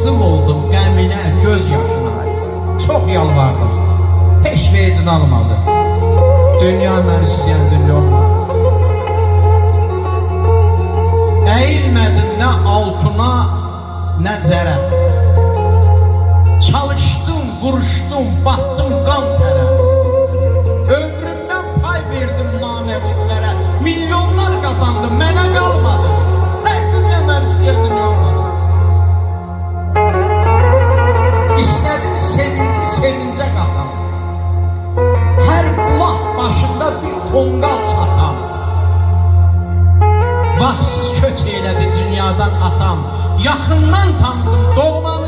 Teslim oldum qəminə, göz yaşına. Çox yalvardım. Heç vecin almadı. Dünya məni istəyən dünya olmadı. Əyilmədim nə altına, nə zərə. Çalışdım, vuruşdum, batdım qan tərə. Ömrümdən pay verdim nanəciklərə. Milyonlar qazandım, mənə qalmadı. Hey, dünya məni istəyən dünya olmadı. İstədim sevinci sevincə qatam. Hər bulaq başında bir tonqal çatam. Vaxtsız köç eylədi dünyadan atam. Yaxından tanıdım doğmanı